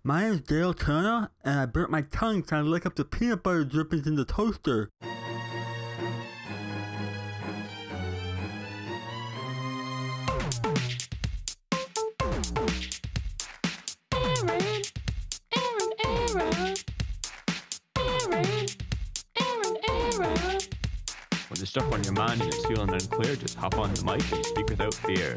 My name is Dale Turner, and I burnt my tongue trying to lick up the peanut butter drippings in the toaster. When there's stuff on your mind and it's feeling unclear, just hop on the mic and speak without fear.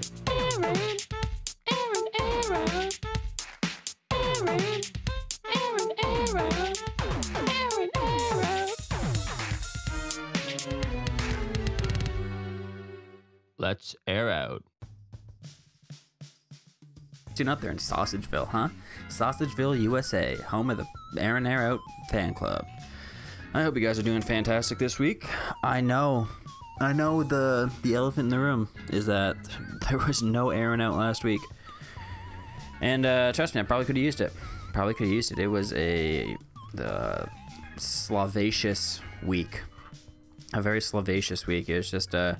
Let's air out. Tune up there in Sausageville, huh? Sausageville, USA, home of the Air and Air Out fan club. I hope you guys are doing fantastic this week. I know the elephant in the room is that there was no Air and Out last week. And trust me, I probably could have used it. It was the slovacious week. A very slovacious week. It was just a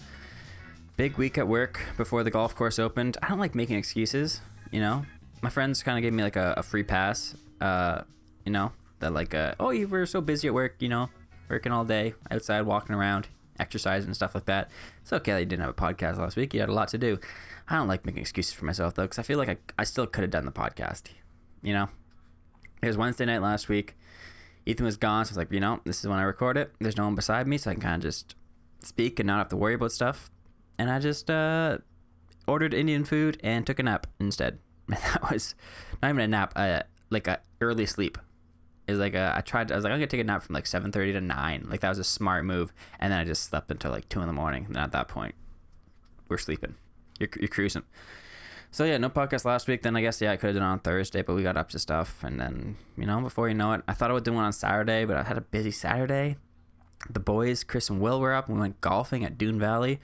big week at work before the golf course opened. I don't like making excuses, you know. My friends kind of gave me like a free pass, you know, that like, oh, you were so busy at work, you know, working all day, outside, walking around, exercising and stuff like that. It's okay that you didn't have a podcast last week. You had a lot to do. I don't like making excuses for myself, though, because I feel like I still could have done the podcast, you know. It was Wednesday night last week. Ethan was gone, so I was like, you know, this is when I record it. There's no one beside me, so I can kind of just speak and not have to worry about stuff. And I just ordered Indian food and took a nap instead. And that was not even a nap, like a early sleep. It was like I was like, I'm gonna take a nap from like 7:30 to 9. Like that was a smart move. And then I just slept until like 2 in the morning. And at that point, we're sleeping. You're cruising. So yeah, no podcast last week. Then I guess, yeah, I could have done it on Thursday, but we got up to stuff. And then, you know, before you know it, I thought I would do one on Saturday, but I had a busy Saturday. The boys, Chris and Will, were up and we went golfing at Dune Valley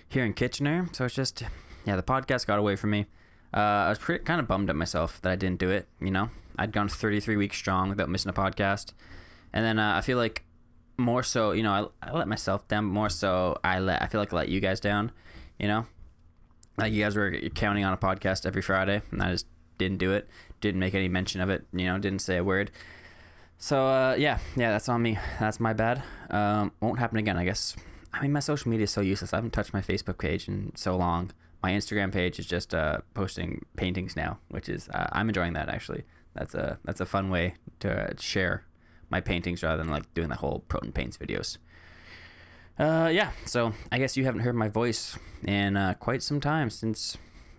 here in Kitchener. So it's just, yeah, the podcast got away from me. I was kind of bummed at myself that I didn't do it, you know. I'd gone 33 weeks strong without missing a podcast. And then I feel like more so, you know, I let myself down, but more so I feel like I let you guys down, you know. Like you guys were counting on a podcast every Friday, and I just didn't do it. Didn't make any mention of it, you know, didn't say a word. So, yeah, that's on me. That's my bad. Won't happen again, I guess. I mean, my social media is so useless. I haven't touched my Facebook page in so long. My Instagram page is just posting paintings now, which is I'm enjoying that actually. That's a fun way to share my paintings rather than like doing the whole Proton Paints videos. Yeah, so I guess you haven't heard my voice in quite some time, since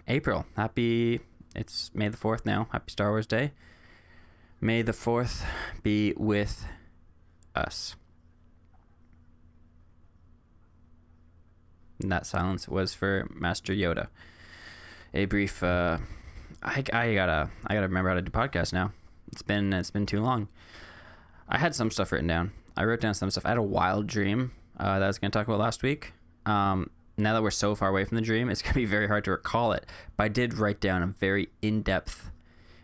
April. It's May the 4th now. Happy Star Wars Day. May the 4th be with us. And that silence was for Master Yoda. A brief, I gotta remember how to do podcasts now. It's been too long. I had some stuff written down. I wrote down some stuff. I had a wild dream that I was going to talk about last week. Now that we're so far away from the dream, it's going to be very hard to recall it. But I did write down a very in-depth.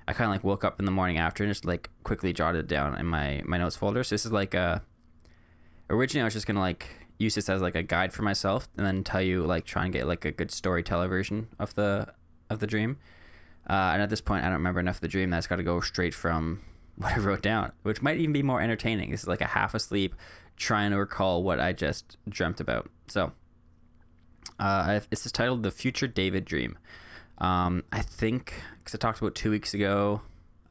I kind of like woke up in the morning after and just like quickly jotted it down in my notes folder. So this is like originally I was just going to like use this as like a guide for myself and then tell you, like, try and get like a good storyteller version of the dream. And at this point, I don't remember enough of the dream. That's got to go straight from what I wrote down, which might even be more entertaining. This is like a half asleep trying to recall what I just dreamt about. So it's titled The Future David Dream. I think, because I talked about 2 weeks ago,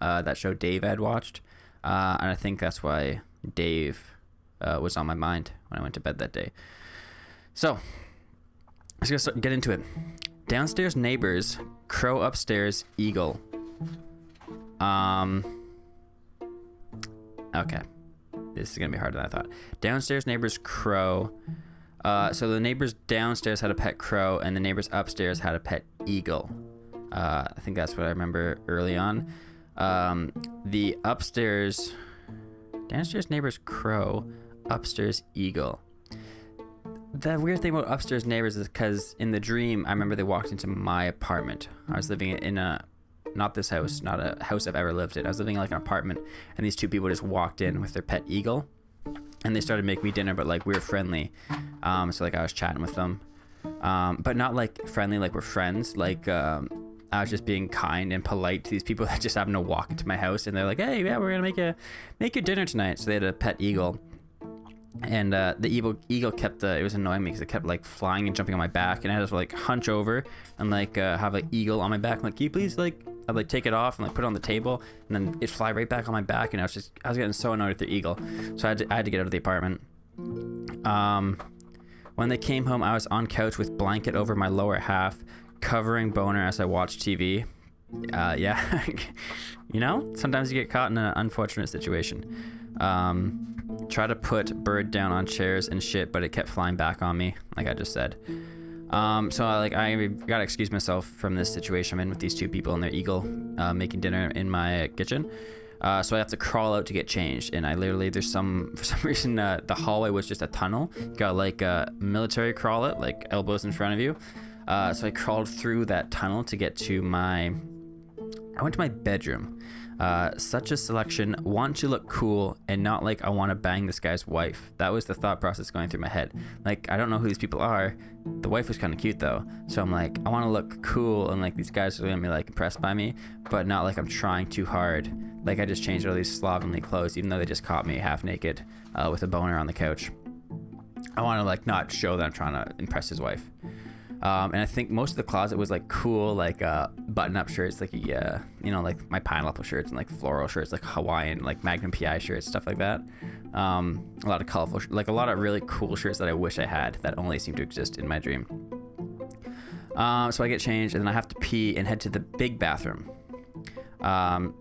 that show Dave had watched. And I think that's why Dave was on my mind when I went to bed that day. So let's get into it. Downstairs neighbors, crow upstairs, eagle. Okay. This is going to be harder than I thought. Downstairs neighbors, crow. So the neighbors downstairs had a pet crow, and the neighbors upstairs had a pet eagle. I think that's what I remember early on. The downstairs neighbors, crow, upstairs, eagle. The weird thing about upstairs neighbors is because in the dream, I remember they walked into my apartment. I was living in not this house, not a house I've ever lived in. I was living in like an apartment, and these two people just walked in with their pet eagle, and they started making me dinner, but like we were friendly. So like I was chatting with them, but not like friendly like we're friends. Like I I was just being kind and polite to these people that just happened to walk into my house, and they're like, "Hey, yeah, we're gonna make your dinner tonight." So they had a pet eagle, and the eagle kept it was annoying me because it kept like flying and jumping on my back, and I had to like hunch over and like have an eagle on my back. I'm like, "Can you please like?" I'd like take it off and like put it on the table, and then it'd fly right back on my back, and I was getting so annoyed with the eagle, so I had to get out of the apartment. When they came home, I was on couch with blanket over my lower half, covering boner as I watched TV. Yeah, you know, sometimes you get caught in an unfortunate situation. Try to put bird down on chairs and shit, but it kept flying back on me, like I just said. So I gotta excuse myself from this situation I'm in with these two people and their eagle making dinner in my kitchen. So I have to crawl out to get changed, and for some reason the hallway was just a tunnel. You got like a military crawl it, like elbows in front of you. So I crawled through that tunnel to get to I went to my bedroom. Such a selection. Want to look cool and not like I want to bang this guy's wife. That was the thought process going through my head. Like, I don't know who these people are. The wife was kind of cute though, so I'm like, I want to look cool and like these guys are gonna be like impressed by me, but not like I'm trying too hard. Like I just changed all these slovenly clothes, even though they just caught me half naked with a boner on the couch. I want to like not show that I'm trying to impress his wife. And I think most of the closet was like cool, like button-up shirts, like you know, like my pineapple shirts and like floral shirts, like Hawaiian, like Magnum PI shirts, stuff like that. A lot of colorful, like a lot of really cool shirts that I wish I had that only seem to exist in my dream. So I get changed, and then I have to pee and head to the big bathroom.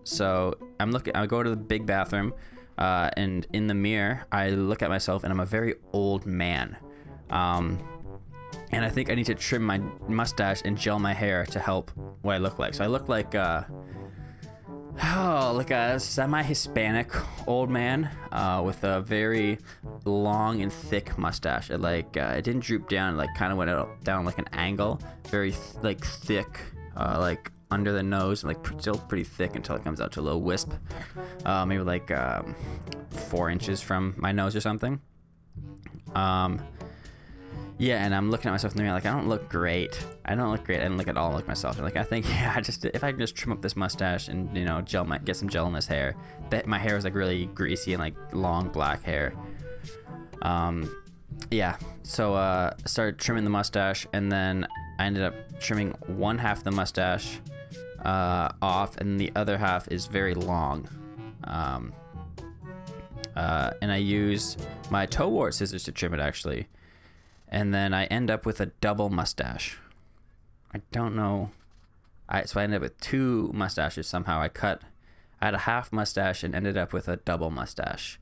So I go to the big bathroom, and in the mirror, I look at myself, and I'm a very old man. And I think I need to trim my mustache and gel my hair to help what I look like. So I look like a semi-Hispanic old man with a very long and thick mustache. It didn't droop down, like kind of went down like an angle, very thick, like under the nose, like still pretty thick until it comes out to a little wisp, maybe like 4 inches from my nose or something. Yeah, and I'm looking at myself in the mirror like, I don't look great. I don't look at all like myself. Like, I think, yeah, if I can just trim up this mustache and, you know, get some gel in this hair. My hair was like really greasy and like long black hair. Yeah, so started trimming the mustache, and then I ended up trimming one half of the mustache off, and the other half is very long. And I use my toe wart scissors to trim it, actually. And then I end up with a double mustache. I don't know. So I ended up with 2 mustaches somehow. I had a half mustache and ended up with a double mustache.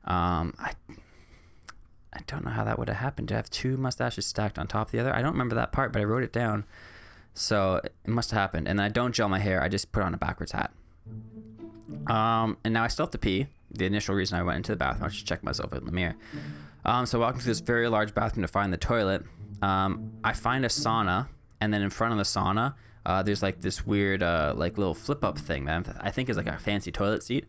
I don't know how that would have happened to have 2 mustaches stacked on top of the other. I don't remember that part, but I wrote it down. So it must have happened. And then I don't gel my hair. I just put on a backwards hat. And now I still have to pee. The initial reason I went into the bathroom, I should check myself in the mirror. So walking through this very large bathroom to find the toilet, I find a sauna, and then in front of the sauna, there's like this weird like little flip up thing that I think is like a fancy toilet seat.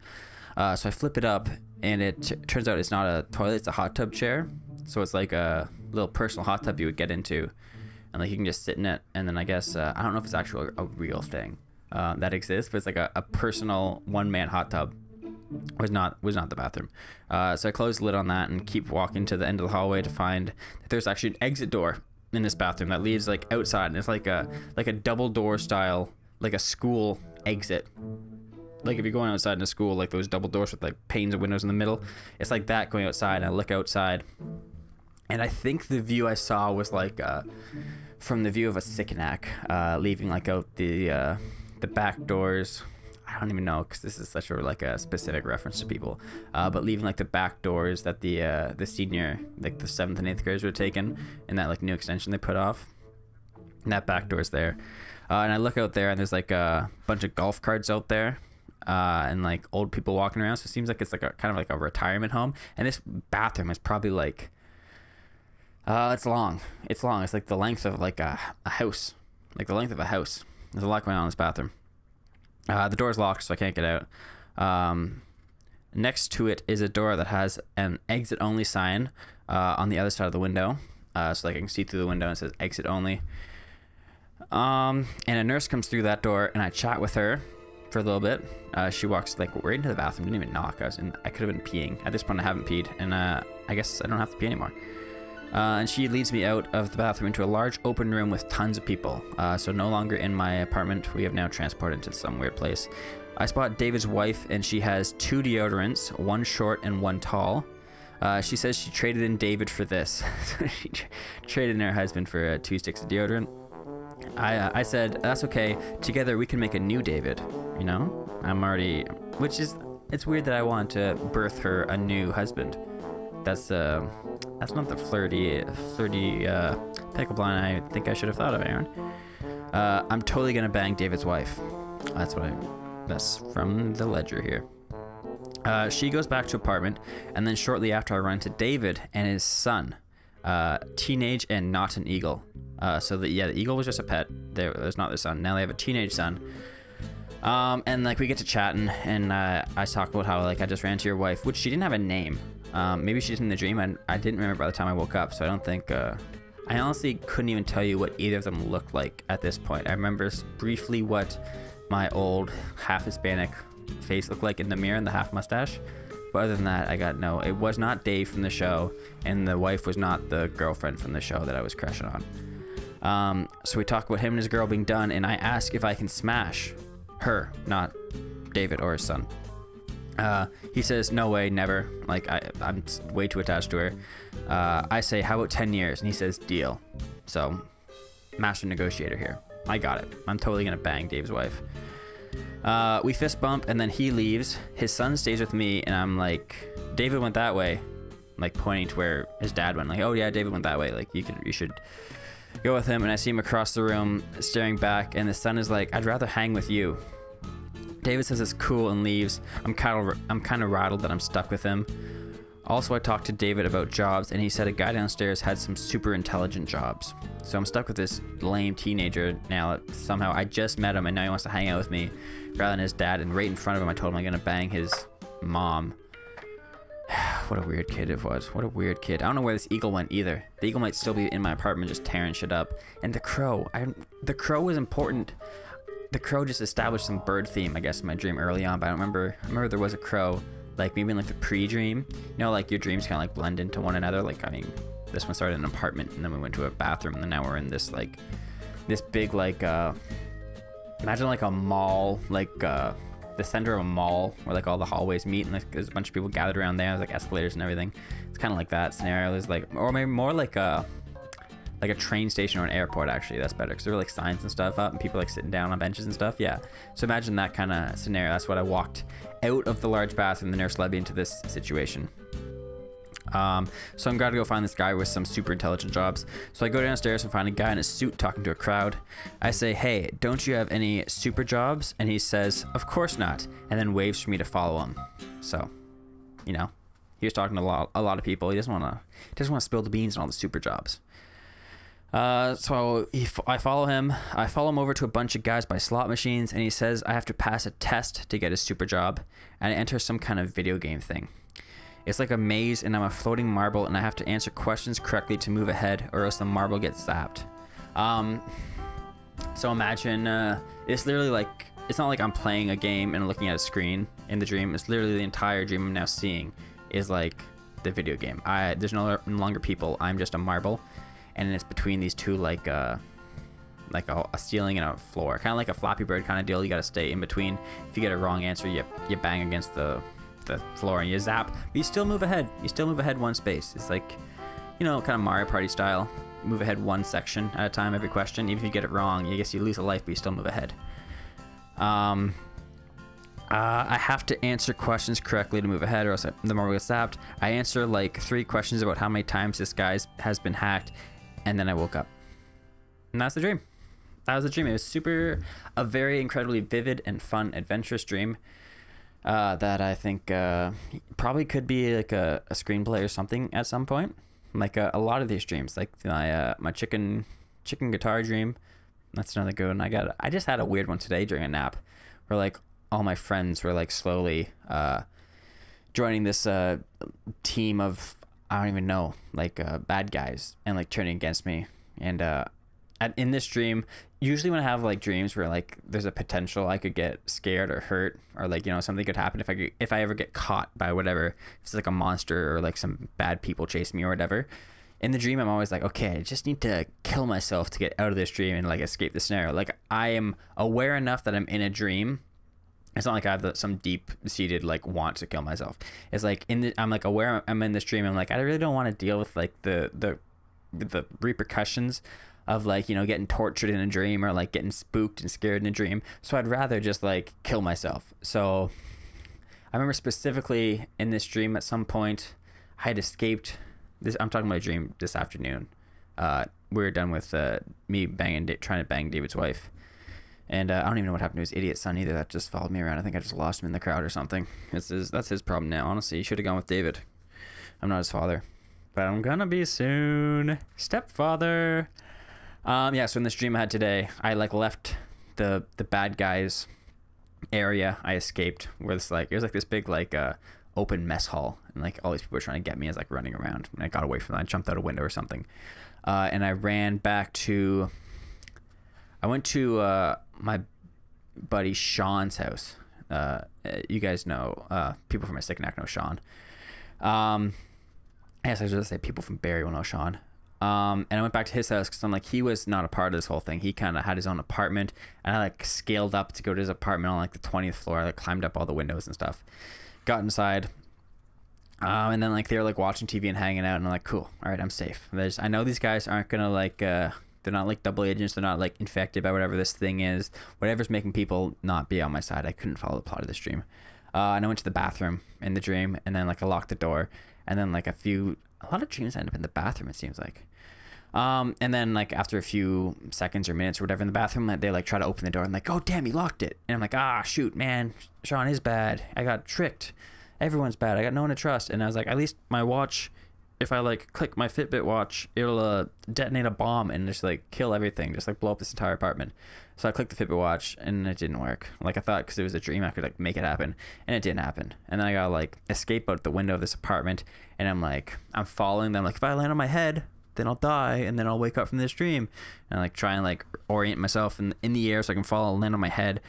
So I flip it up, and it turns out it's not a toilet, it's a hot tub chair. So it's like a little personal hot tub you would get into, and like you can just sit in it. And then I guess I don't know if it's actually a real thing that exists, but it's like a personal one-man hot tub. Was not the bathroom. So I close the lid on that and keep walking to the end of the hallway to find that there's actually an exit door in this bathroom that leads like outside, and it's like a double door style, like a school exit. Like if you're going outside in a school, like those double doors with like panes and windows in the middle, it's like that going outside. And I look outside, and I think the view I saw was like from the view of a Sikanak, leaving like out the back doors. I don't even know, because this is such a specific reference to people, but leaving like the back doors that the senior, like the 7th and 8th graders were taking in that like new extension they put off, and that back door's there. And I look out there, and there's like a bunch of golf carts out there, and like old people walking around. So it seems like it's like a kind of like a retirement home, and this bathroom is probably like it's long. It's like the length of like a house, like the length of a house. There's a lot going on in this bathroom. The door's locked, so I can't get out. Next to it is a door that has an exit only sign on the other side of the window. So like I can see through the window, and it says exit only. And a nurse comes through that door, and I chat with her for a little bit. She walks like right into the bathroom, didn't even knock. I could have been peeing. At this point, I haven't peed, and I guess I don't have to pee anymore. And she leads me out of the bathroom into a large open room with tons of people. So no longer in my apartment. We have now transported to some weird place. I spot David's wife, and she has 2 deodorants, one short and one tall. She says she traded in David for this. She traded in her husband for 2 sticks of deodorant. I said, that's okay. Together we can make a new David, you know? It's weird that I want to birth her a new husband. That's not the flirty pickup line I think I should have thought of, Aaron. I'm totally gonna bang David's wife. That's from the ledger here. She goes back to apartment, and then shortly after I run into David and his son, teenage and not an eagle. The eagle was just a pet. It was not their son. Now they have a teenage son. And like we get to chatting, and I talk about how like I just ran to your wife, which she didn't have a name. Maybe she's in the dream, and I didn't remember by the time I woke up, so I don't think. I honestly couldn't even tell you what either of them looked like at this point. I remember briefly what my old half Hispanic face looked like in the mirror and the half mustache. But other than that, I got no. It was not Dave from the show, and the wife was not the girlfriend from the show that I was crushing on. So we talk about him and his girl being done, and I ask if I can smash her, not David or his son. He says, no way, never. Like, I'm way too attached to her. I say, how about 10 years? And he says, deal. So, master negotiator here. I got it. I'm totally gonna bang Dave's wife. We fist bump, and then he leaves. His son stays with me, and I'm like, David went that way. Like, pointing to where his dad went. Like, oh yeah, David went that way. Like, you should go with him. And I see him across the room, staring back, and the son is like, I'd rather hang with you. David says it's cool and leaves. I'm kind of rattled that I'm stuck with him. Also, I talked to David about jobs, and he said a guy downstairs had some super intelligent jobs. So I'm stuck with this lame teenager now. Somehow I just met him, and now he wants to hang out with me rather than his dad. And right in front of him, I told him I'm gonna bang his mom. What a weird kid it was. What a weird kid. I don't know where this eagle went either. The eagle might still be in my apartment just tearing shit up. And the crow. The crow was important. The crow just established some bird theme, I guess, in my dream early on, but I don't remember. I remember there was a crow, like maybe in like the pre-dream. You know, like your dreams kind of like blend into one another. Like, I mean, this one started in an apartment, and then we went to a bathroom, and then now we're in this like, this big like, imagine like a mall, like the center of a mall where like all the hallways meet, and like, there's a bunch of people gathered around there. There's like escalators and everything. It's kind of like that scenario. There's like, or maybe more like a train station or an airport. Actually, that's better, because there were like signs and stuff up, and people like sitting down on benches and stuff. Yeah, so imagine that kind of scenario. That's what I walked out of the large bathroom. The nurse led me into this situation. So I'm glad to go find this guy with some super intelligent jobs. So I go downstairs and find a guy in a suit talking to a crowd. I say, hey, don't you have any super jobs? And he says, of course not, and then waves for me to follow him. So, you know, he was talking to a lot of people. He doesn't want to spill the beans on all the super jobs. So I follow him. I follow him over to a bunch of guys by slot machines, and he says I have to pass a test to get a super job, and I enter some kind of video game thing. It's like a maze, and I'm a floating marble, and I have to answer questions correctly to move ahead, or else the marble gets zapped. So imagine it's literally like, it's not like I'm playing a game and looking at a screen in the dream. It's literally the entire dream I'm now seeing is like the video game. There's no longer people. I'm just a marble. And it's between these two, like a ceiling and a floor, kind of like a Flappy Bird kind of deal. You got to stay in between. If you get a wrong answer, you bang against the floor and you zap. But you still move ahead. You still move ahead one space. It's like, you know, kind of Mario Party style. You move ahead one section at a time every question. Even if you get it wrong, I guess you lose a life, but you still move ahead. I have to answer questions correctly to move ahead, or else the marble gets zapped. I answer like 3 questions about how many times this guy has been hacked. And then I woke up. And that's the dream. That was the dream. It was a very incredibly vivid and fun, adventurous dream that I think probably could be like a screenplay or something at some point. Like a lot of these dreams, like my chicken guitar dream. That's another good one. I just had a weird one today during a nap, where like all my friends were like slowly joining this team of, I don't even know, like bad guys, and like turning against me. And in this dream, usually when I have like dreams where like there's a potential I could get scared or hurt, or like, you know, something could happen if I ever get caught by whatever, if it's like a monster or like some bad people chase me or whatever. In the dream, I'm always like, okay, I just need to kill myself to get out of this dream and like escape the scenario. Like, I am aware enough that I'm in a dream. It's not like I have some deep-seated like want to kill myself. It's like I'm like aware I'm in this dream. I'm like, I really don't want to deal with like the repercussions of like, you know, getting tortured in a dream or like getting spooked and scared in a dream. So I'd rather just like kill myself. So I remember specifically in this dream at some point I had escaped this. I'm talking about a dream this afternoon. We were done with me trying to bang David's wife. And I don't even know what happened to his idiot son either. That just followed me around. I think I just lost him in the crowd or something. That's his problem now. Honestly, he should have gone with David. I'm not his father, but I'm gonna be soon. Stepfather. Yeah. So in this dream I had today, I like left the bad guys area. I escaped where it was like this big like open mess hall, and like all these people were trying to get me as like running around. And I got away from that. I jumped out a window or something, and I ran back to. I went to my buddy Sean's house. You guys know, people from my sick neck know Sean. I guess I was going to say people from Barrie will know Sean. And I went back to his house because I'm like, he was not a part of this whole thing. He kind of had his own apartment, and I like scaled up to go to his apartment on like the 20th floor. I like climbed up all the windows and stuff. Got inside. And then like they were like watching TV and hanging out, and I'm like, cool, all right, I'm safe. I know these guys aren't gonna like they're not like double agents. They're not like infected by whatever this thing is. Whatever's making people not be on my side. I couldn't follow the plot of this dream. And I went to the bathroom in the dream, and then like I locked the door, and then like a lot of dreams end up in the bathroom, it seems like. And then like after a few seconds or minutes or whatever in the bathroom, like, they like try to open the door and like, oh damn, he locked it. And I'm like, ah shoot, man, Sean is bad. I got tricked. Everyone's bad. I got no one to trust. And I was like, at least my watch, if I like click my Fitbit watch, it'll detonate a bomb and just like kill everything, just like blow up this entire apartment. So I clicked the Fitbit watch and it didn't work. Like I thought, because it was a dream, I could like make it happen, and it didn't happen. And then I got like escape out the window of this apartment, and I'm following them. Like if I land on my head, then I'll die, and then I'll wake up from this dream. And I like try and like orient myself in the air so I can fall and land on my head.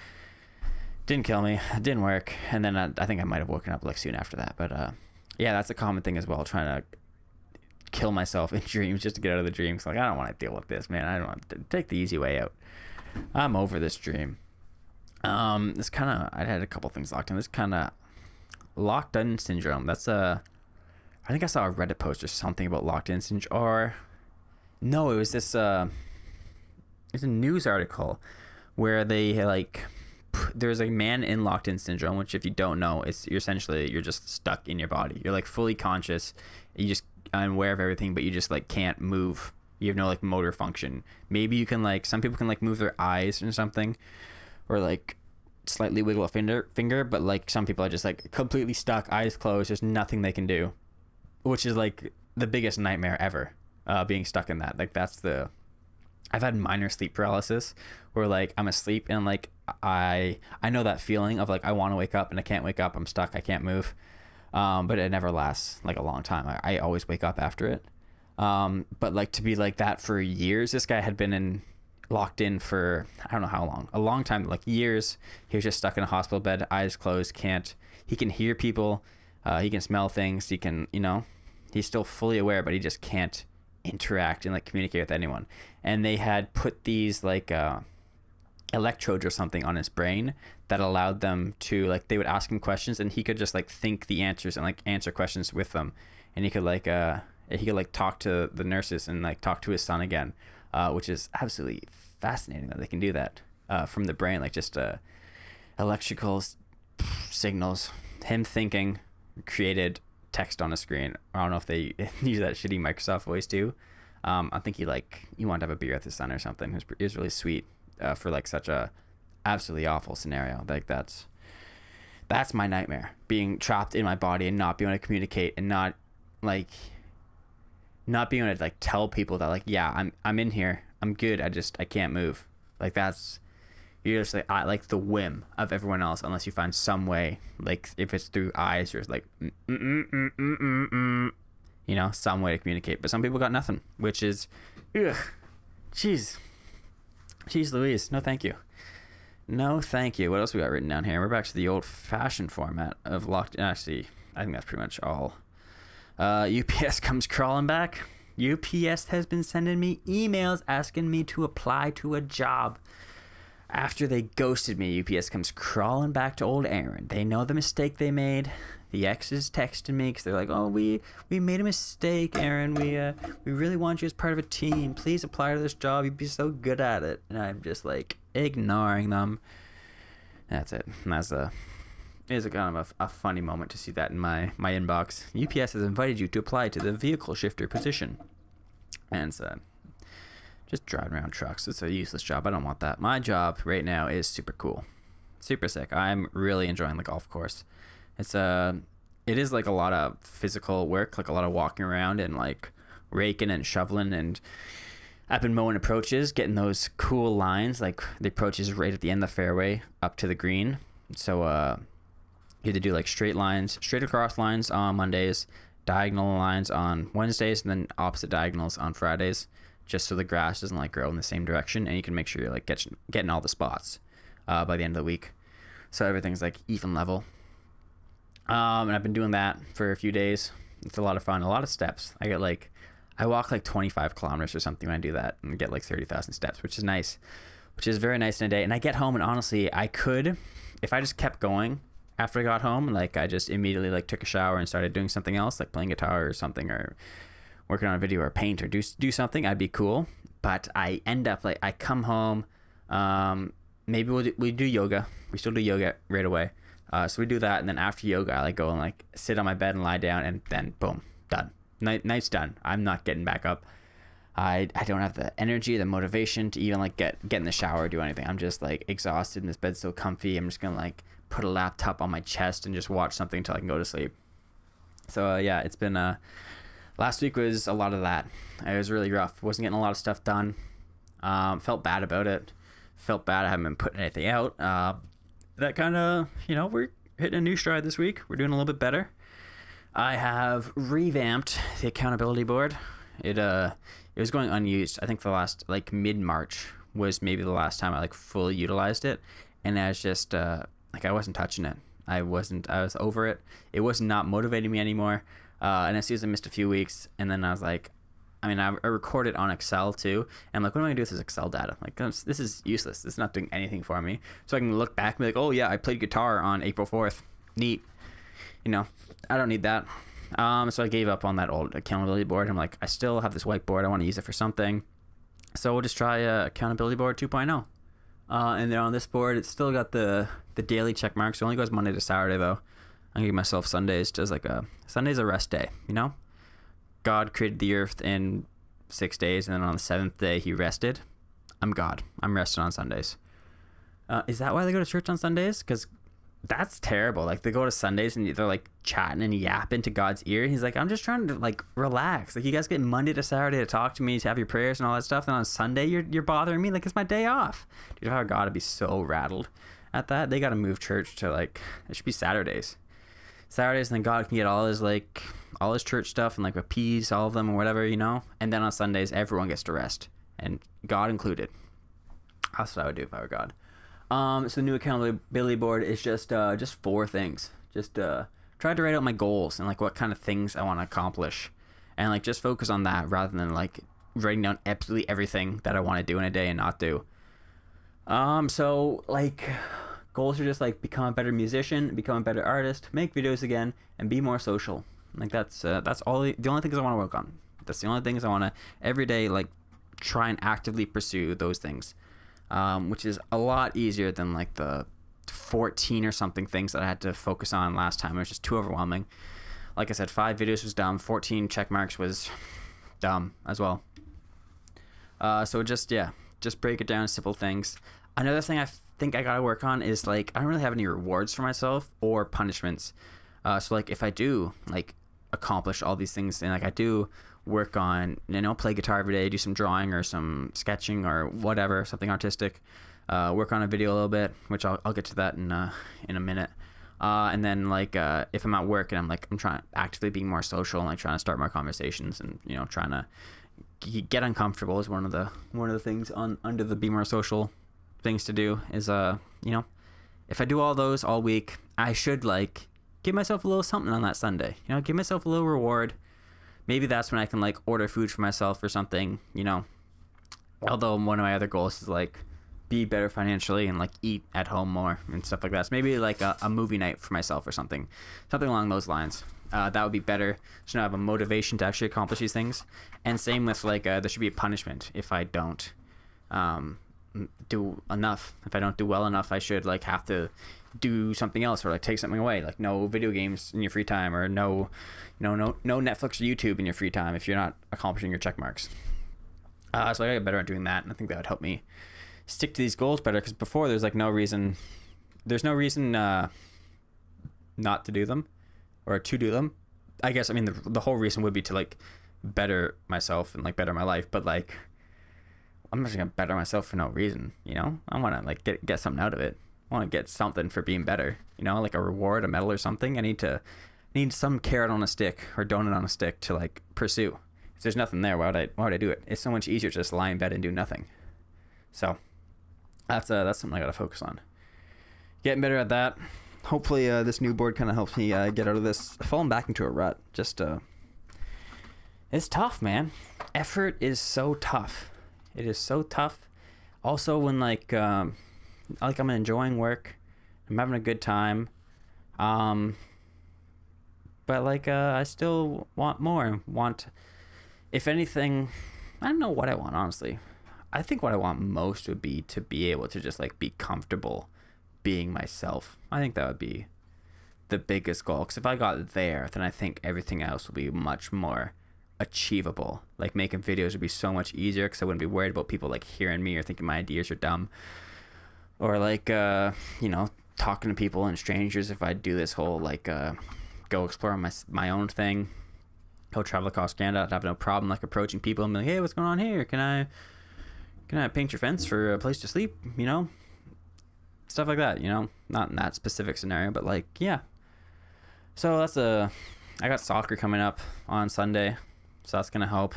Didn't kill me. It didn't work. And then I think I might have woken up like soon after that. But yeah, that's a common thing as well, trying to kill myself in dreams just to get out of the dream. Like, I don't want to deal with this, man. I don't want to take the easy way out. I'm over this dream. This kind of, I had a couple things locked in. This kind of locked in syndrome. That's I think I saw a Reddit post or something about locked in syndrome. Or no, it was this it's a news article where they like, there's a man in locked in syndrome, which if you don't know, you're just stuck in your body. You're like fully conscious. You just unaware of everything, but you just like can't move. You have no like motor function. Maybe you can like, some people can like move their eyes or something, or like slightly wiggle a finger, but like some people are just like completely stuck, eyes closed. There's nothing they can do, which is like the biggest nightmare ever. Being stuck in that. Like I've had minor sleep paralysis where like I'm asleep and like I know that feeling of like I want to wake up and I can't wake up. I'm stuck. I can't move. But it never lasts like a long time. I always wake up after it. But like to be like that for years, this guy had been locked in for, I don't know how long, a long time, like years. He was just stuck in a hospital bed, eyes closed, he can hear people, he can smell things, he can, you know, he's still fully aware, but he just can't interact and like communicate with anyone. And they had put these like electrodes or something on his brain that allowed them to like, they would ask him questions and he could just like think the answers and like answer questions with them. And he could like talk to the nurses and like talk to his son again, which is absolutely fascinating that they can do that from the brain, like just electrical signals. Him thinking created text on a screen. I don't know if they use that shitty Microsoft voice too. I think he wanted to have a beer with his son or something. It was really sweet for like such a absolutely awful scenario. Like that's my nightmare, being trapped in my body and not being able to communicate and not being able to like tell people that like, yeah, I'm in here, I'm good, I can't move. Like you're just like the whim of everyone else, unless you find some way, like if it's through eyes or like you know, some way to communicate. But some people got nothing, which is jeez, Jeez Louise, no thank you. No thank you. What else we got written down here? We're back to the old-fashioned format of locked. Actually, I think that's pretty much all. UPS comes crawling back. UPS has been sending me emails asking me to apply to a job. After they ghosted me, UPS comes crawling back to old Aaron. They know the mistake they made. The ex is texting me because they're like, "Oh, we made a mistake, Aaron. We really want you as part of a team. Please apply to this job. You'd be so good at it." And I'm just like ignoring them. That's it. And that's it is a kind of a funny moment to see that in my inbox. UPS has invited you to apply to the vehicle shifter position, and it's just driving around trucks. It's a useless job. I don't want that. My job right now is super cool, super sick. I'm really enjoying the golf course. It is like a lot of physical work, like a lot of walking around and like raking and shoveling, and I've been mowing approaches, getting those cool lines, like the approaches right at the end of the fairway up to the green. So you have to do like straight across lines on Mondays, diagonal lines on Wednesdays, and then opposite diagonals on Fridays, just so the grass doesn't like grow in the same direction, and you can make sure you're like getting all the spots by the end of the week, so everything's like even level. And I've been doing that for a few days. It's a lot of fun, a lot of steps. I walk like 25 kilometers or something when I do that, and get like 30,000 steps, which is nice, which is very nice in a day. And I get home, and honestly, I could, if I just kept going after I got home, like I just immediately like took a shower and started doing something else, like playing guitar or something, or working on a video or paint or do something, I'd be cool. But I end up like, I come home, maybe we do yoga. We still do yoga right away. So we do that, and then after yoga, I like go and like sit on my bed and lie down, and then boom, done. Night's done. I'm not getting back up. I don't have the energy, the motivation to even like get in the shower or do anything. I'm just like exhausted, and this bed's so comfy. I'm just gonna like put a laptop on my chest and just watch something until I can go to sleep. So yeah, it's been last week was a lot of that. It was really rough. Wasn't getting a lot of stuff done. Felt bad about it. Felt bad I haven't been putting anything out. That kind of, we're hitting a new stride this week. We're doing a little bit better. I have revamped the accountability board. It was going unused. I think the last, like mid-March was maybe the last time I like fully utilized it. And I was just, like I wasn't touching it. I was over it. It was not motivating me anymore. And as soon as I missed a few weeks, and then I was like, I recorded on Excel too. And I'm like, what am I going to do with this Excel data? Like, this is useless. This is not doing anything for me. So I can look back and be like, oh yeah, I played guitar on April 4th. Neat. I don't need that. So I gave up on that old accountability board. I'm like, I still have this whiteboard. I want to use it for something. So we'll just try accountability board 2.0. And then on this board, it's still got the daily check marks. It only goes Monday to Saturday though. I'm gonna give myself Sundays just like Sunday's a rest day, God created the earth in 6 days, and then on the 7th day he rested. I'm God. I'm resting on Sundays. Is that why they go to church on Sundays? Because that's terrible. Like they go to Sundays and they're like chatting and yapping to God's ear. He's like, I'm just trying to like relax. Like you guys get Monday to Saturday to talk to me, to have your prayers and all that stuff. And on Sunday you're bothering me. Like it's my day off. Dude, if I were God, I'd be so rattled at that. They got to move church to like, it should be Saturdays, and then God can get all his church stuff and like appease all of them or whatever, and then on Sundays everyone gets to rest, and God included. That's what I would do if I were God. So the new accountability board is just 4 things. Just try to write out my goals and like what kind of things I want to accomplish, and like just focus on that rather than like writing down absolutely everything that I want to do in a day and not do. So like goals are just like become a better musician, become a better artist, make videos again, and be more social. Like that's all the only things I want to work on. That's the only things I want to every day like try and actively pursue those things, which is a lot easier than like the 14 or something things that I had to focus on last time. It was just too overwhelming. Like I said, 5 videos was dumb. 14 check marks was dumb as well. So just break it down to simple things. Another thing I think I gotta work on is like I don't really have any rewards for myself or punishments. So like if I do like accomplish all these things, and like I do work on play guitar every day, do some drawing or some sketching or whatever, something artistic, work on a video a little bit, which I'll get to that in a minute. And then like if I'm at work and I'm trying actively being more social and like trying to start more conversations and trying to get uncomfortable is one of the things on under the Be More Social things to do is you know, if I do all those all week, I should like give myself a little something on that Sunday. You know, give myself a little reward. Maybe that's when I can like order food for myself or something, you know. Although one of my other goals is like be better financially and like eat at home more and stuff like that. So maybe like a movie night for myself or something along those lines. That would be better. So now I have a motivation to actually accomplish these things. And same with like there should be a punishment if I don't do enough. If I don't do well enough, I should like have to do something else or like take something away, like no video games in your free time, or no Netflix or YouTube in your free time if you're not accomplishing your check marks. So I gotta get better at doing that, and I think that would help me stick to these goals better, because before there's no reason not to do them or to do them. I guess, I mean, the whole reason would be to like better myself and like better my life, but like I'm not just gonna better myself for no reason, you know. I want to like get something out of it. I want to get something for being better, you know, like a reward, a medal or something. I need some carrot on a stick or donut on a stick to like pursue. If there's nothing there, why would I do it? It's so much easier to just lie in bed and do nothing. So that's something I gotta focus on. Getting better at that. Hopefully this new board kind of helps me get out of this falling back into a rut. Just it's tough, man. Effort is so tough. It is so tough. Also, when like I'm enjoying work, I'm having a good time, but like I still want more. If anything, I don't know what I want, honestly. I think what I want most would be to be able to just like be comfortable being myself. I think that would be the biggest goal, because if I got there, then I think everything else would be much more achievable. Like making videos would be so much easier, because I wouldn't be worried about people like hearing me or thinking my ideas are dumb, or like you know, talking to people and strangers. If I do this whole like go explore my own thing, go travel across Canada, I'd have no problem like approaching people and be like, hey, what's going on here? Can I paint your fence for a place to sleep? You know, stuff like that, you know, not in that specific scenario, but like, yeah. So I got soccer coming up on Sunday, so that's gonna help.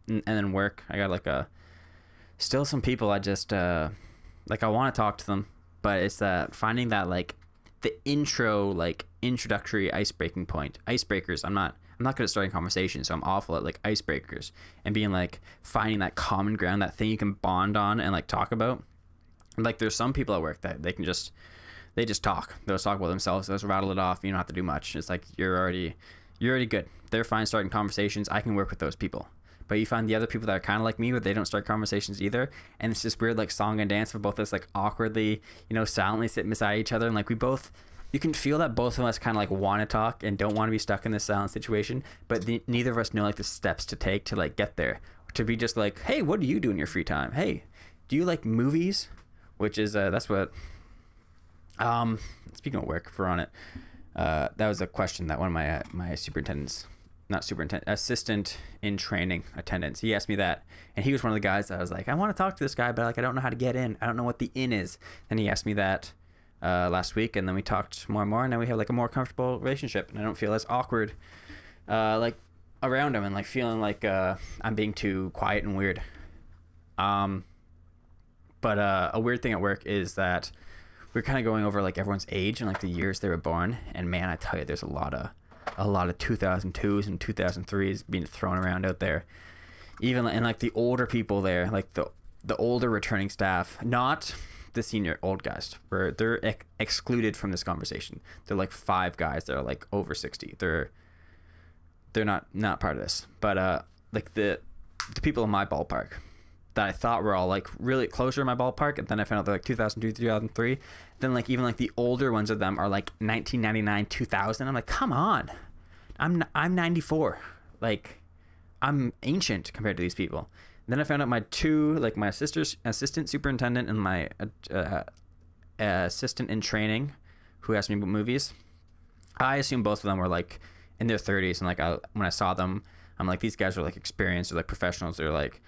And then work, I got like still some people I just like I want to talk to them, but it's finding that like the introductory icebreakers. I'm not good at starting conversations, so I'm awful at like icebreakers and being like finding that common ground, that thing you can bond on and like talk about. Like there's some people at work that they just talk. They'll just talk about themselves. They'll just rattle it off. You don't have to do much. It's like you're already good. They're fine starting conversations. I can work with those people. But you find the other people that are kind of like me, where they don't start conversations either, and it's just weird like song and dance for both of us, like awkwardly, you know, silently sitting beside each other, and like you can feel that both of us kind of like want to talk and don't want to be stuck in this silent situation, but neither of us know like the steps to take to like get there. To be just like, hey, what do you do in your free time? Hey, do you like movies? Which is that's what speaking of work, if we're on it, that was a question that one of my assistant in training attendants, he asked me that, and he was one of the guys that I was like, I want to talk to this guy, but like I don't know how to get in. I don't know what the in is. And he asked me that last week, and then we talked more and more, and now we have like a more comfortable relationship, and I don't feel as awkward like around him, and like feeling like I'm being too quiet and weird. But a weird thing at work is that we're kind of going over like everyone's age and like the years they were born, and man, I tell you, there's a lot of 2002s and 2003s being thrown around out there. Even and like the older people there, like the older returning staff, not the senior old guys, where they're excluded from this conversation. They're like 5 guys that are like over 60. They're not part of this. But like the people in my ballpark that I thought were all like really closer to my ballpark, and then I found out they're like 2002, 2003. Then like even like the older ones of them are like 1999, 2000. I'm like, come on, I'm 94. Like I'm ancient compared to these people. And then I found out my assistant superintendent and my assistant in training, who asked me about movies. I assume both of them were like in their 30s, and like when I saw them, I'm like, these guys are like experienced, or like professionals. They're like,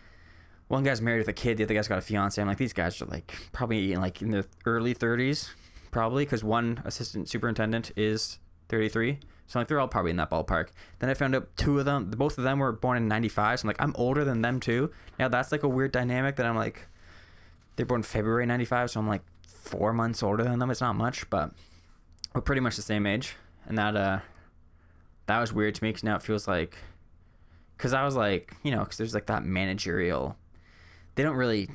one guy's married with a kid, the other guy's got a fiance. I'm like, these guys are like probably in their early 30s, probably, because one assistant superintendent is 33. So like they're all probably in that ballpark. Then I found out both of them were born in 95. So I'm like, I'm older than them too. Now that's like a weird dynamic that I'm like, they're born February 95. So I'm like 4 months older than them. It's not much, but we're pretty much the same age. And that was weird to me because now it feels like, because I was like, because there's like that managerial, they don't really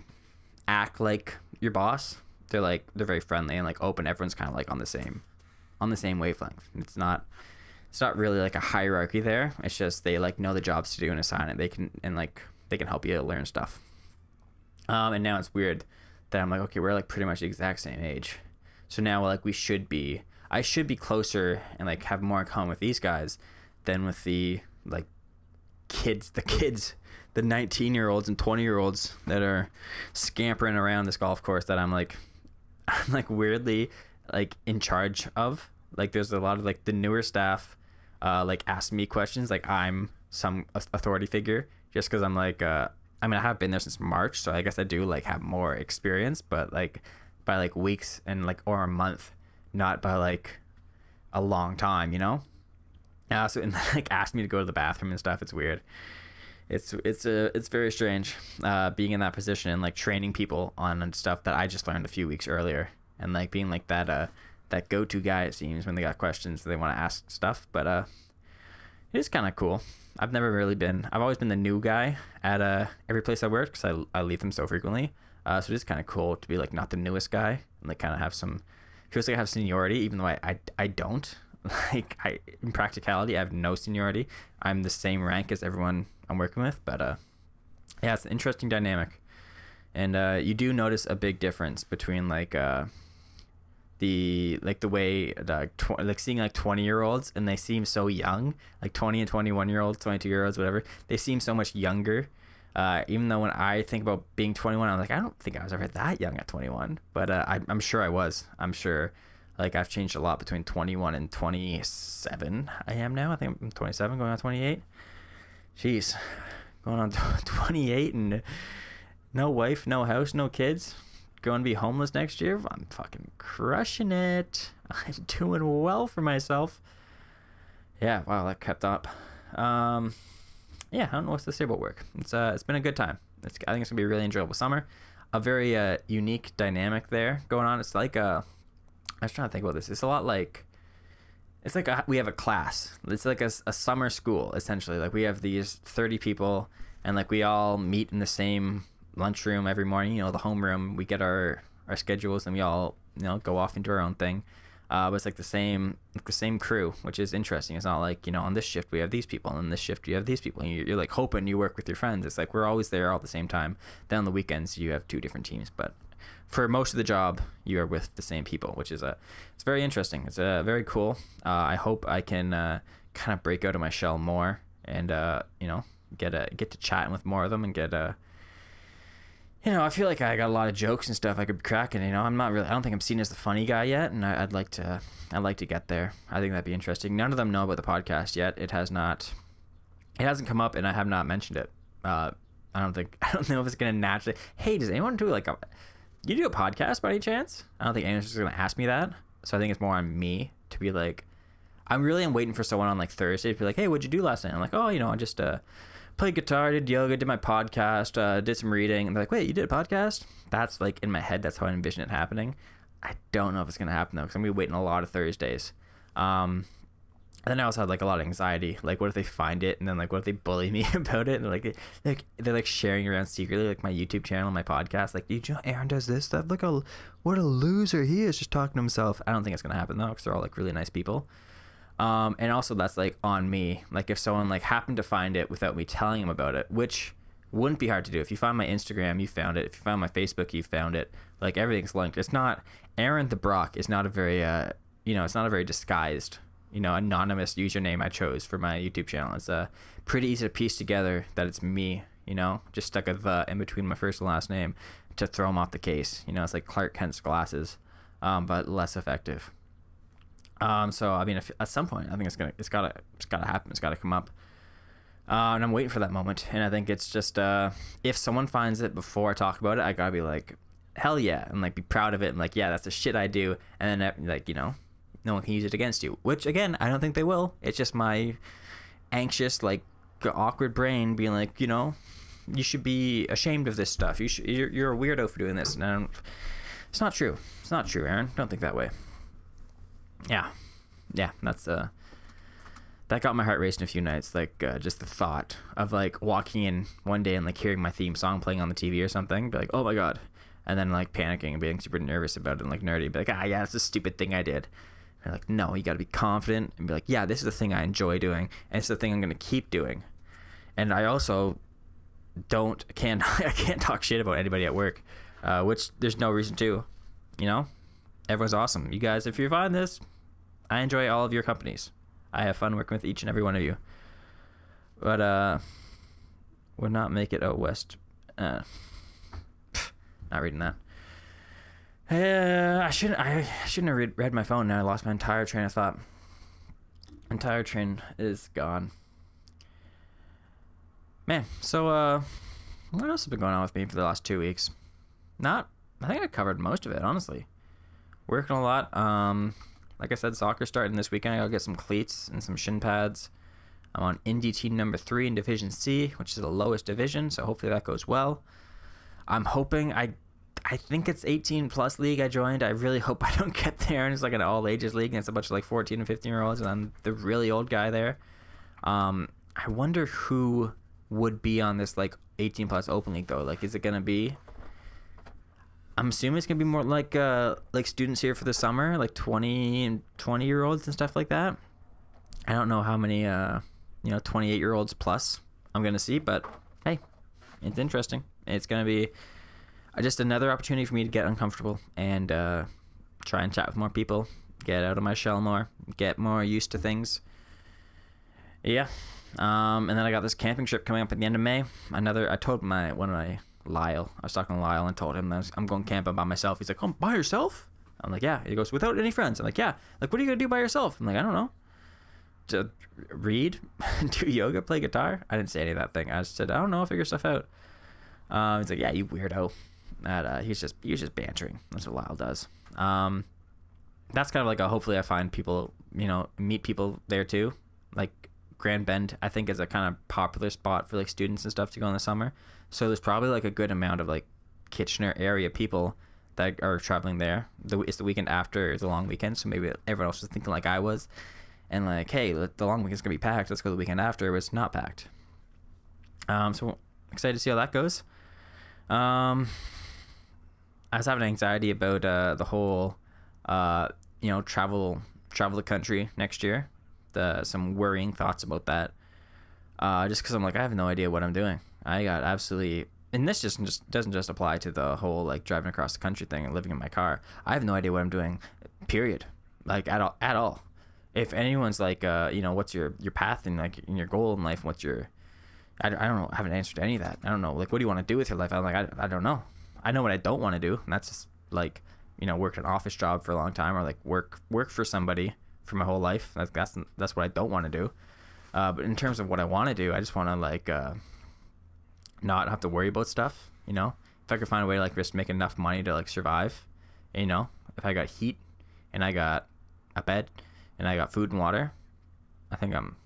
act like your boss. They're very friendly and like open. Everyone's kind of like on the same wavelength. It's not really like a hierarchy there. It's just they like know the jobs to do and assign it. They can help you learn stuff. And now it's weird that I'm like, okay, we're like pretty much the exact same age. So now like I should be closer and like have more in common with these guys than with the like kids, the 19-year-olds and 20-year-olds that are scampering around this golf course that I'm like weirdly like in charge of. Like there's a lot of like the newer staff like ask me questions like I'm some authority figure just because I'm like I have been there since March, so I guess I do like have more experience, but like by like weeks and like or a month, not by like a long time, so and like ask me to go to the bathroom and stuff. It's weird. It's very strange being in that position and like training people on stuff that I just learned a few weeks earlier, and like being like that go-to guy, it seems, when they got questions they want to ask stuff. But it is kind of cool. I've always been the new guy at every place I worked because I leave them so frequently. So it is kind of cool to be like not the newest guy and like kind of have some, feels like I have seniority even though I don't. Like in practicality I have no seniority. I'm the same rank as everyone I'm working with, but yeah, it's an interesting dynamic. And you do notice a big difference between like the way like seeing like 20-year-olds, and they seem so young, like 20 and 21-year-olds, 22-year-olds, whatever, they seem so much younger. Even though when I think about being 21, I'm like, I don't think I was ever that young at 21, but I'm sure I was. I'm sure like I've changed a lot between 21 and 27. I am now. I think I'm 27 going on 28. Jeez, going on 28 and no wife, no house, no kids. Going to be homeless next year. I'm fucking crushing it. I'm doing well for myself. Yeah, wow, that kept up. Yeah, I don't know what to say about work. It's been a good time. I think it's gonna be a really enjoyable summer. A very unique dynamic there going on. It's like I was trying to think about this. It's a lot like, it's like we have a class. It's like a summer school essentially. Like we have these 30 people, and like we all meet in the same lunchroom every morning, the homeroom. We get our schedules and we all go off into our own thing, but it's like the same crew, which is interesting. It's not like on this shift we have these people and on this shift you have these people, and you're like hoping you work with your friends. It's like we're always there all at the same time. Then on the weekends you have two different teams, but for most of the job you are with the same people, which is it's very interesting. It's very cool. I hope I can kind of break out of my shell more and get to chatting with more of them and get I feel like I got a lot of jokes and stuff I could be cracking. I don't think I'm seen as the funny guy yet, and I'd like to get there. I think that'd be interesting. None of them know about the podcast yet. It hasn't come up, and I have not mentioned it. I don't know if it's gonna naturally. Hey, does anyone do you do a podcast by any chance? I don't think anyone's just gonna ask me that. So I think it's more on me to be like, I'm waiting for someone on like Thursday to be like, hey, what'd you do last night? I'm like, oh, I just played guitar, did yoga, did my podcast, did some reading. And they're like, wait, you did a podcast? That's like in my head, that's how I envision it happening. I don't know if it's gonna happen though, because I'm gonna be waiting a lot of Thursdays. And then I also had like a lot of anxiety. Like, what if they find it, and then like, what if they bully me about it? And they're like sharing around secretly, like my YouTube channel, my podcast. Like, did you know Aaron does this stuff? Look what a loser he is, just talking to himself. I don't think it's gonna happen though, because they're all like really nice people. And also that's like on me. Like if someone like happened to find it without me telling them about it, which wouldn't be hard to do. If you find my Instagram, you found it. If you found my Facebook, you found it. Like everything's linked. It's not Aaron the Brock is not a very it's not a very disguised anonymous username I chose for my YouTube channel. It's pretty easy to piece together that it's me. Just stuck a the in between my first and last name to throw them off the case. It's like Clark Kent's glasses, but less effective. So I mean, at some point, I think it's gotta happen. It's gotta come up, and I'm waiting for that moment. And I think it's just if someone finds it before I talk about it, I gotta be like, hell yeah, and like be proud of it, and like, yeah, that's the shit I do. And then like no one can use it against you. Which, again, I don't think they will. It's just my anxious, like, awkward brain being like, you know, you should be ashamed of this stuff. You're a weirdo for doing this. And it's not true. It's not true, Aaron. Don't think that way. Yeah. That's that got my heart racing a few nights. Like, just the thought of like walking in one day and like hearing my theme song playing on the TV or something, be like, oh my god, and then like panicking and being super nervous about it and like nerdy, be like, yeah, it's a stupid thing I did. And like, no, you got to be confident and be like, yeah, this is the thing I enjoy doing, and it's the thing I'm gonna keep doing. And I also I can't talk shit about anybody at work, which there's no reason to. You know, everyone's awesome. You guys, if you're finding this, I enjoy all of your companies. I have fun working with each and every one of you. But would not make it out west. Not reading that. I shouldn't have read my phone. Now I lost my entire train of thought. Entire train is gone. Man, so what else has been going on with me for the last 2 weeks? I think I covered most of it, honestly. Working a lot. Like I said, soccer starting this weekend. I gotta get some cleats and some shin pads. I'm on Indie team number 3 in Division C, which is the lowest division, so hopefully that goes well. I'm hoping I think it's 18 plus league I joined. I really hope I don't get there and it's like an all ages league and it's a bunch of like 14 and 15 year olds and I'm the really old guy there. I wonder who would be on this like 18 plus open league though. Like, is it gonna be, I'm assuming it's gonna be more like students here for the summer, like 20 and 20 year olds and stuff like that. I don't know how many 28 year olds plus I'm gonna see, but hey, it's interesting. It's gonna be just another opportunity for me to get uncomfortable and try and chat with more people, get out of my shell more, get more used to things. Yeah. And then I got this camping trip coming up at the end of May. I told Lyle, I was talking to Lyle and told him that I'm going camping by myself. He's like, oh, by yourself? I'm like, yeah. He goes, without any friends? I'm like, yeah. Like, what are you gonna do by yourself? I'm like, I don't know. To read, do yoga, play guitar. I didn't say any of that thing. I just said, I don't know, I'll figure stuff out. He's like, yeah, you weirdo. He was just bantering. That's what Lyle does. That's kind of like hopefully I find people, meet people there too. Like Grand Bend, I think, is a kind of popular spot for like students and stuff to go in the summer. So there's probably like a good amount of like Kitchener area people that are traveling there. It's the weekend after the long weekend, so maybe everyone else was thinking like I was, and like, hey, the long weekend's gonna be packed. Let's go the weekend after. It was not packed. So excited to see how that goes. I was having anxiety about the whole, travel the country next year. Some worrying thoughts about that. Just because I'm like, I have no idea what I'm doing. I got absolutely, and this just doesn't just apply to the whole like driving across the country thing and living in my car. I have no idea what I'm doing, period. Like at all. If anyone's like, what's your path and like in your goal in life, what's your, I don't know, I haven't answered any of that. I don't know, like, what do you want to do with your life? I'm like, I don't know. I know what I don't want to do, and that's just like, work an office job for a long time, or like work for somebody for my whole life. That's what I don't want to do. But in terms of what I want to do, I just want to like not have to worry about stuff. If I could find a way to like just make enough money to like survive, if I got heat and I got a bed and I got food and water, I think I'm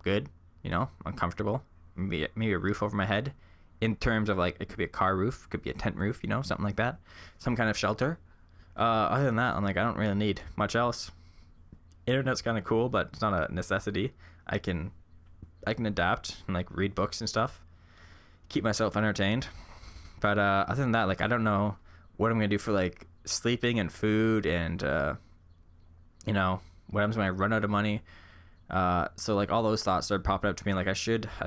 good. I'm comfortable. Maybe a roof over my head. In terms of like, it could be a car roof, it could be a tent roof, something like that, some kind of shelter. Other than that, I'm like, I don't really need much else. Internet's kind of cool, but it's not a necessity. I can adapt and like read books and stuff, keep myself entertained. But other than that, like, I don't know what I'm gonna do for like sleeping and food and what happens when I run out of money. So like all those thoughts started popping up to me. Like, I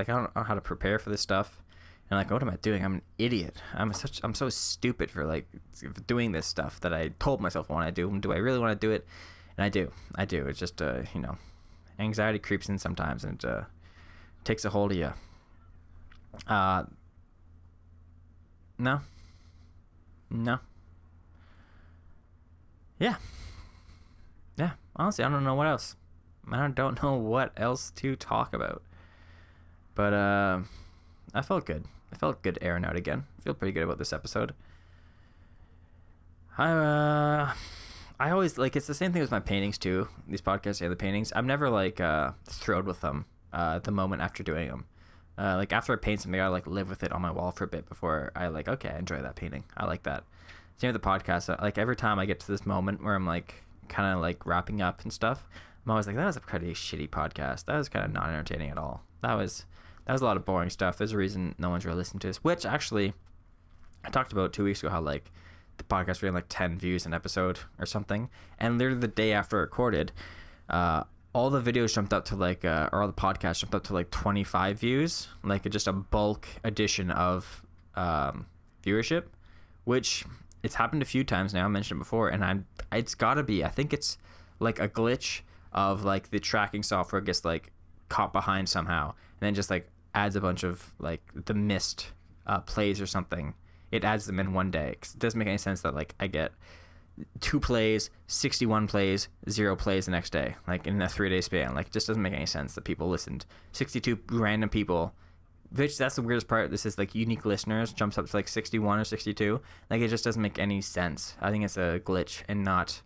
don't know how to prepare for this stuff. And like, what am I doing? I'm an idiot. I'm so stupid for like doing this stuff that I told myself I want to do. And do I really want to do it? And I do. It's just anxiety creeps in sometimes and takes a hold of you. No. Yeah. Honestly, I don't know what else. I don't know what else to talk about. But I felt good. I felt good airing out again. I feel pretty good about this episode. I I always like, it's the same thing with my paintings too. These podcasts and the paintings, I'm never like thrilled with them the moment after doing them. Like after I paint something, I gotta like live with it on my wall for a bit before I like, okay, I enjoy that painting. I like that. Same with the podcast. Like every time I get to this moment where I'm like kind of like wrapping up and stuff, I'm always like, that was a pretty shitty podcast. That was kind of not entertaining at all. That was a lot of boring stuff. There's a reason no one's really listening to this, which actually I talked about 2 weeks ago how like the podcast was getting like 10 views an episode or something. And literally the day after I recorded, all the videos jumped up to like, or all the podcasts jumped up to like 25 views, like just a bulk addition of viewership, which it's happened a few times now. I mentioned it before, and it's gotta be, I think it's like a glitch of like the tracking software gets like caught behind somehow, and then just like adds a bunch of like the missed plays or something. It adds them in one day, 'cause it doesn't make any sense that like I get 2 plays, 61 plays, 0 plays the next day, like in a 3-day span. Like it just doesn't make any sense that people listened. 62 random people, which that's the weirdest part. This is like unique listeners jumps up to like 61 or 62. Like it just doesn't make any sense. I think it's a glitch and not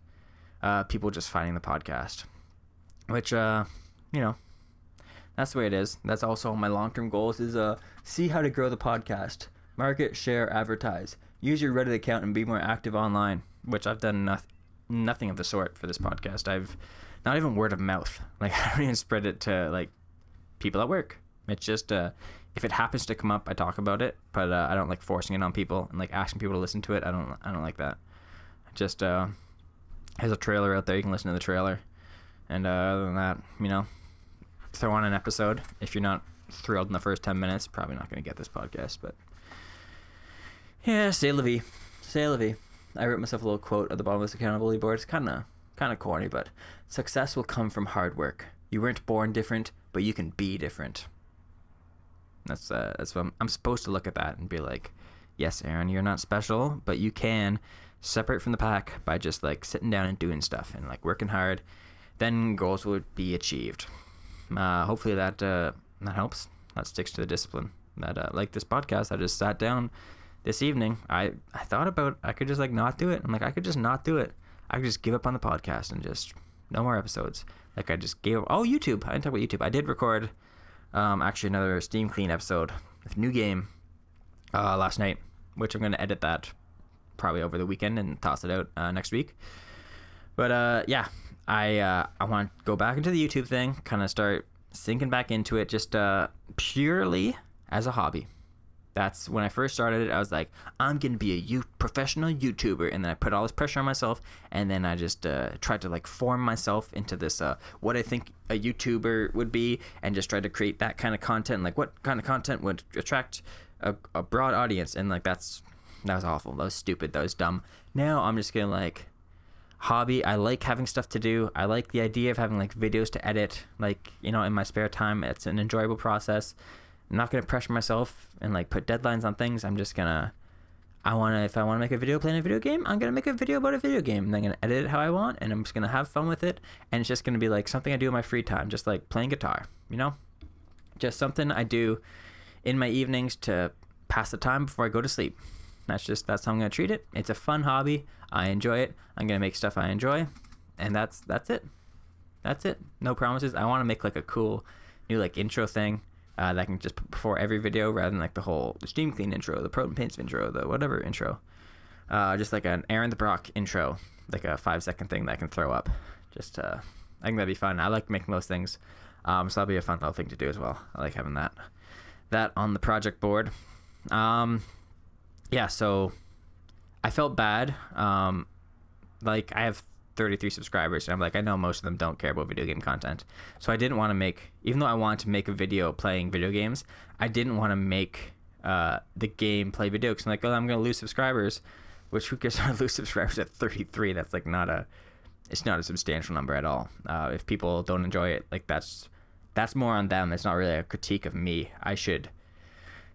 people just finding the podcast, which you know, that's the way it is. That's also my long-term goals is see how to grow the podcast, market, share, advertise, use your Reddit account and be more active online, which I've done nothing of the sort for this podcast. I've not even word of mouth. Like I don't even spread it to like people at work. It's just if it happens to come up, I talk about it, but I don't like forcing it on people and like asking people to listen to it. I don't like that. Just there's a trailer out there, you can listen to the trailer, and other than that, you know, throw on an episode. If you're not thrilled in the first 10 minutes, probably not going to get this podcast. But yeah, c'est la vie. C'est la vie. I wrote myself a little quote at the bottom of this accountability board. It's kind of corny, but success will come from hard work. You weren't born different, but you can be different. That's what I'm supposed to look at that and be like, yes, Aaron, you're not special, but you can separate from the pack by just like sitting down and doing stuff and like working hard. Then goals would be achieved. Hopefully that helps. That sticks to the discipline. That like this podcast, I just sat down this evening. I thought about I could just like not do it. I'm like, I could just not do it. I could just give up on the podcast and just no more episodes. Like I just gave up. Oh, YouTube. I didn't talk about YouTube. I did record actually another Steam Clean episode with new game last night, which I'm going to edit that probably over the weekend and toss it out next week. But yeah, I want to go back into the YouTube thing, kind of start sinking back into it just purely as a hobby. That's when I first started it. I was like, I'm going to be a professional YouTuber. And then I put all this pressure on myself. And then I just tried to like form myself into this, what I think a YouTuber would be. And just tried to create that kind of content. Like what kind of content would attract a broad audience. And like, that was awful. That was stupid. That was dumb. Now I'm just going to like hobby. I like having stuff to do. I like the idea of having like videos to edit, like, you know, in my spare time. It's an enjoyable process. I'm not going to pressure myself and like put deadlines on things. I'm just going to, if I want to make a video playing a video game, I'm going to make a video about a video game, and I'm going to edit it how I want, and I'm just going to have fun with it. And it's just going to be like something I do in my free time, just like playing guitar, you know, just something I do in my evenings to pass the time before I go to sleep. That's how I'm going to treat it. It's a fun hobby. I enjoy it. I'm going to make stuff I enjoy. And that's it. That's it. No promises. I want to make like a cool new like intro thing that I can just put before every video rather than like the Steam Clean intro, the Proton Paints intro, the whatever intro. Just like an Aaron the Brock intro, like a 5-second thing that I can throw up. Just, I think that'd be fun. I like making those things. So that'll be a fun little thing to do as well. I like having that on the project board. Yeah, so I felt bad. Like I have 33 subscribers, and I'm like, I know most of them don't care about video game content. So I didn't want to make, even though I wanted to make a video playing video games, I didn't want to make the gameplay video, because I'm like, oh, I'm going to lose subscribers, which who cares if I lose subscribers at 33? That's like it's not a substantial number at all. If people don't enjoy it, like that's more on them. It's not really a critique of me. I should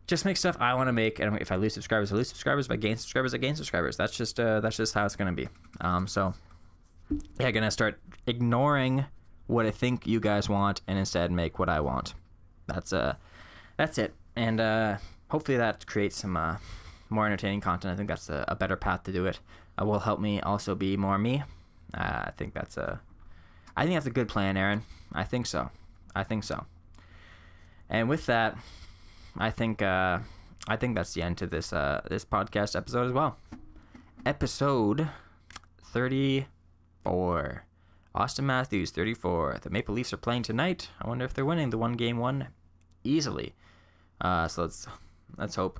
just make stuff I want to make, and if I lose subscribers, I lose subscribers. If I gain subscribers, I gain subscribers. That's just how it's going to be. So yeah, gonna start ignoring what I think you guys want and instead make what I want. That's it. And hopefully that creates some more entertaining content. I think that's a better path to do it. Will help me also be more me I think that's a good plan, Aaron. I think so. And with that, I think that's the end to this podcast episode as well. Episode 34. Austin Matthews, 34. The Maple Leafs are playing tonight. I wonder if they're winning the 1-game easily. So let's hope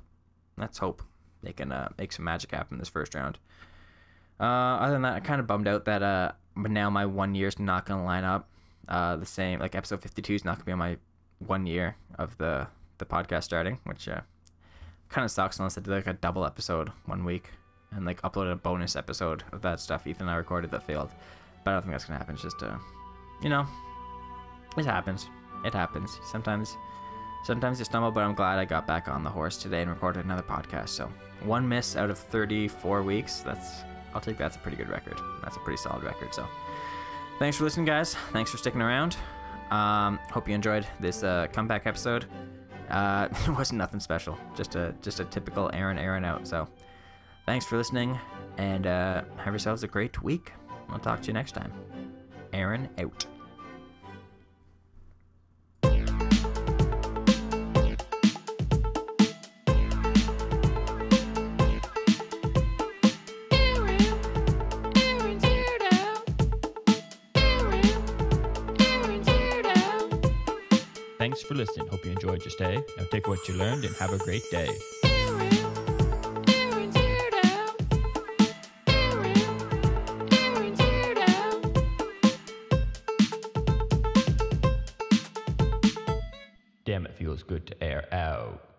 they can make some magic happen this first round. Other than that, I kind of bummed out that but now my 1 year is not going to line up the same. Like episode 52 is not going to be on my 1 year of the podcast starting, which kind of sucks unless I do like a double episode 1 week and like upload a bonus episode of that stuff Ethan and I recorded that failed. But I don't think that's going to happen. It's just, it happens. Sometimes you stumble, but I'm glad I got back on the horse today and recorded another podcast. So 1 miss out of 34 weeks. I'll take that's a pretty good record. That's a pretty solid record. So thanks for listening, guys. Thanks for sticking around. Hope you enjoyed this comeback episode. It wasn't nothing special. Just a typical Aaron out. So thanks for listening, and have yourselves a great week. I'll talk to you next time. Aaron out. Thanks for listening. Hope you enjoyed your stay. Now take what you learned and have a great day. Damn, it feels good to air out.